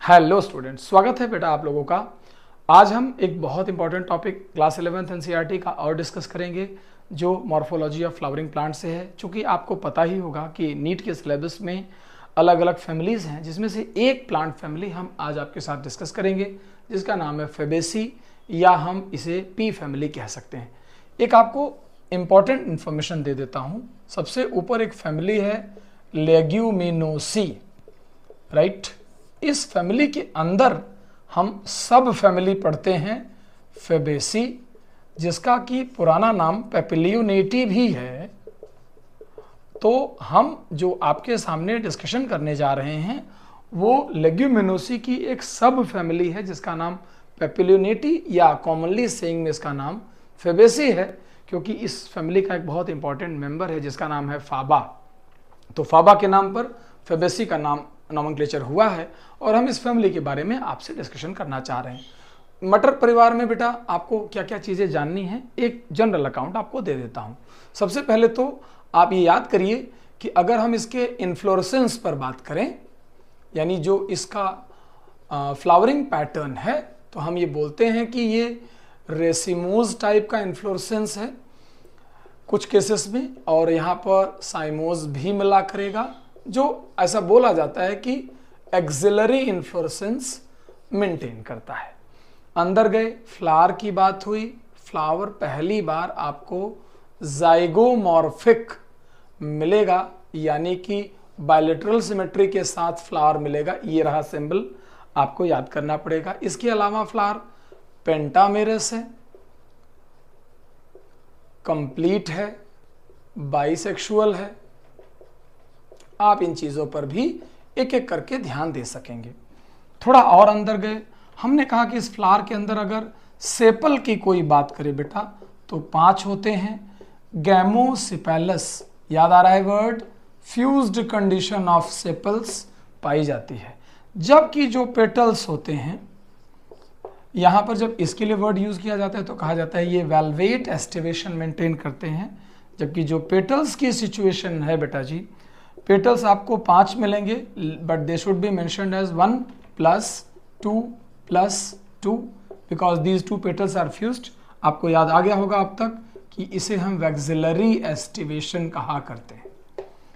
Hello students, स्वागत है बेटा आप लोगों का। आज हम एक बहुत important topic class 11th NCERT का और डिस्कस करेंगे जो मॉर्फोलॉजी ऑफ फ्लावरिंग प्लांट से है। चूँकि आपको पता ही होगा कि नीट के सिलेबस में अलग अलग फैमिलीज़ हैं, जिसमें से एक प्लांट फैमिली हम आज आपके साथ डिस्कस करेंगे जिसका नाम है फेबेसी, या हम इसे पी फैमिली कह सकते हैं। एक आपको इम्पॉर्टेंट इन्फॉर्मेशन दे देता हूँ। सबसे ऊपर एक फैमिली है लेग्यूमिनोसी, राइट। इस फैमिली के अंदर हम सब फैमिली पढ़ते हैं फेबेसी, जिसका कि पुराना नाम पेपिलियोनेटी भी है। तो हम जो आपके सामने डिस्कशन करने जा रहे हैं वो लेग्यूमिनोसी की एक सब फैमिली है जिसका नाम पेपिलियोनेटी, या कॉमनली सेइंग में इसका नाम फेबेसी है, क्योंकि इस फैमिली का एक बहुत इंपॉर्टेंट मेंबर है जिसका नाम है फाबा। तो फाबा के नाम पर फेबेसी का नाम नोमेनक्लेचर हुआ है और हम इस फैमिली के बारे में आपसे डिस्कशन करना चाह रहे हैं। मटर परिवार में बेटा आपको क्या क्या चीज़ें जाननी है, एक जनरल अकाउंट आपको दे देता हूँ। सबसे पहले तो आप ये याद करिए कि अगर हम इसके इन्फ्लोरेसेंस पर बात करें, यानी जो इसका फ्लावरिंग पैटर्न है, तो हम ये बोलते हैं कि ये रेसिमोज टाइप का इन्फ्लोरेसेंस है कुछ केसेस में, और यहाँ पर साइमोज भी मिला करेगा, जो ऐसा बोला जाता है कि एक्सिलरी इन्फ्लोरेसेंस मेंटेन करता है। अंदर गए, फ्लावर की बात हुई। फ्लावर पहली बार आपको जाइगोमॉर्फिक मिलेगा, यानी कि बायलेटरल सिमेट्री के साथ फ्लावर मिलेगा। ये रहा सिंबल, आपको याद करना पड़ेगा। इसके अलावा फ्लावर पेंटामेरस है, कंप्लीट है, बाइसेक्सुअल है। आप इन चीज़ों पर भी एक एक करके ध्यान दे सकेंगे। थोड़ा और अंदर गए, हमने कहा कि इस फ्लावर के अंदर अगर सेपल की कोई बात करें बेटा तो 5 होते हैं। गैमोसिपेलस, याद आ रहा है word, fused condition of sepals पाई जाती है। जबकि जो पेटल्स होते हैं, यहाँ पर जब इसके लिए वर्ड यूज किया जाता है तो कहा जाता है ये वेलवेट एस्टिवेशन मेंटेन करते हैं। जबकि जो पेटल्स की सिचुएशन है बेटा जी, पेटल्स आपको 5 मिलेंगे, but they should be mentioned as 1 + 2 + 2 because these 2 petals are fused. आपको याद आ गया होगा अब तक कि इसे हम वैक्सिलरी एस्टिवेशन कहा करते हैं,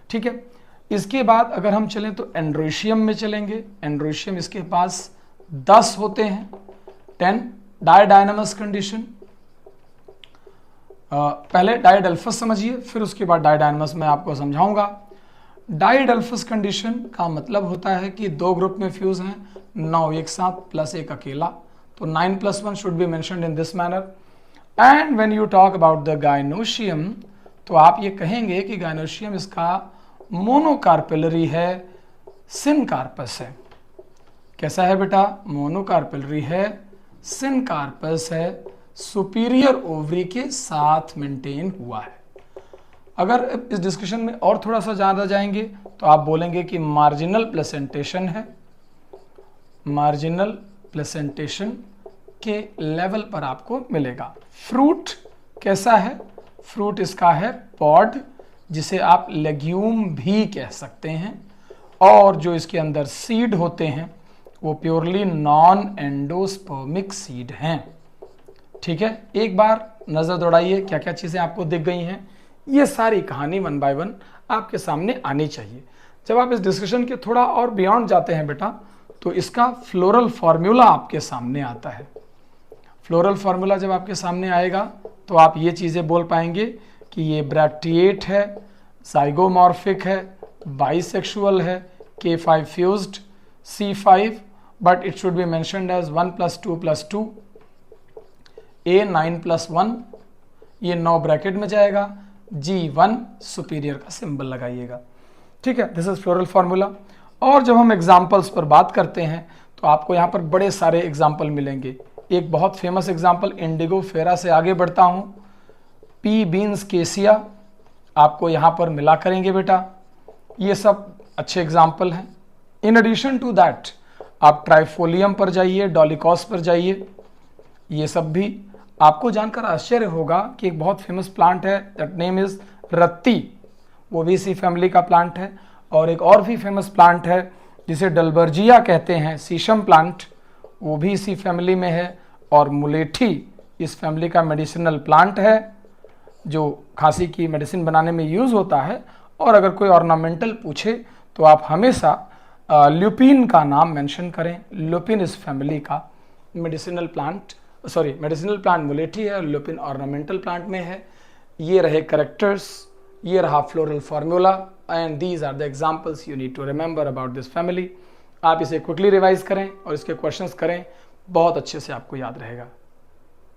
ठीक है। इसके बाद अगर हम चलें तो एंड्रोशियम में चलेंगे। एंड्रोशियम इसके पास 10 होते हैं। 10 डायडायनामस कंडीशन। पहले डायडल्फस समझिए, फिर उसके बाद डायडायनामस मैं आपको समझाऊंगा। डायडल्फस कंडीशन का मतलब होता है कि 2 ग्रुप में फ्यूज हैं, 9 एक साथ प्लस 1 अकेला, तो 9 + 1 should be mentioned in this manner. And when you talk about the gynoecium, तो आप ये कहेंगे कि गायनोशियम इसका मोनोकार्पेलरी है, सिनकार्पस है। कैसा है बेटा? मोनोकार्पेलरी है, सिनकार्पस है, सुपीरियर ओवरी के साथ मेंटेन हुआ है। अगर इस डिस्कशन में और थोड़ा सा ज़्यादा जाएंगे तो आप बोलेंगे कि मार्जिनल प्लेसेंटेशन है। मार्जिनल प्लेसेंटेशन के लेवल पर आपको मिलेगा। फ्रूट कैसा है? फ्रूट इसका है पॉड, जिसे आप लेग्यूम भी कह सकते हैं। और जो इसके अंदर सीड होते हैं वो प्योरली नॉन एंडोस्पर्मिक सीड हैं, ठीक है। एक बार नज़र दौड़ाइए क्या क्या चीज़ें आपको दिख गई हैं। ये सारी कहानी 1 बाय 1 आपके सामने आनी चाहिए। जब आप इस डिस्कशन के थोड़ा और बियॉन्ड जाते हैं बेटा, तो इसका फ्लोरल फार्मूला आपके सामने आता है। फ्लोरल फार्मूला जब आपके सामने आएगा तो आप ये चीज़ें बोल पाएंगे कि ये ब्रैक्टिएट है, जाइगोमॉर्फिक है, बाइसेक्सुअल है, K5 fused, C5, but it should be mentioned as 1 + 2 + 2, A 9 + 1, ये 9 ब्रैकेट में जाएगा, G1 सुपीरियर का सिंबल लगाइएगा, ठीक है। This is floral formula. और जब हम एग्जाम्पल्स पर बात करते हैं तो आपको यहाँ पर बड़े सारे एग्जाम्पल मिलेंगे। एक बहुत फेमस एग्जाम्पल इंडिगो फेरा से आगे बढ़ता हूँ, पी बीन्स केसिया आपको यहाँ पर मिला करेंगे बेटा। ये सब अच्छे एग्जाम्पल हैं। इन एडिशन टू दैट आप ट्राइफोलियम पर जाइए, डॉलिकॉस पर जाइए, ये सब भी आपको जानकर आश्चर्य होगा कि एक बहुत फेमस प्लांट है, दैट नेम इज रत्ती, वो भी इसी फैमिली का प्लांट है। और एक और भी फेमस प्लांट है जिसे डलबर्जिया कहते हैं, शीशम प्लांट, वो भी इसी फैमिली में है। और मुलेठी इस फैमिली का मेडिसिनल प्लांट है जो खांसी की मेडिसिन बनाने में यूज़ होता है। और अगर कोई ऑर्नामेंटल पूछे तो आप हमेशा ल्यूपिन का नाम मेंशन करें। ल्यूपिन इस फैमिली का मेडिसिनल प्लांट मुलेठी है, ल्यूपिन ऑर्नामेंटल प्लांट में है। ये रहे करेक्टर्स, ये रहा floral formula, and these are the examples you need to remember about this family. आप इसे क्विकली रिवाइज करें और इसके क्वेश्चंस करें, बहुत अच्छे से आपको याद रहेगा।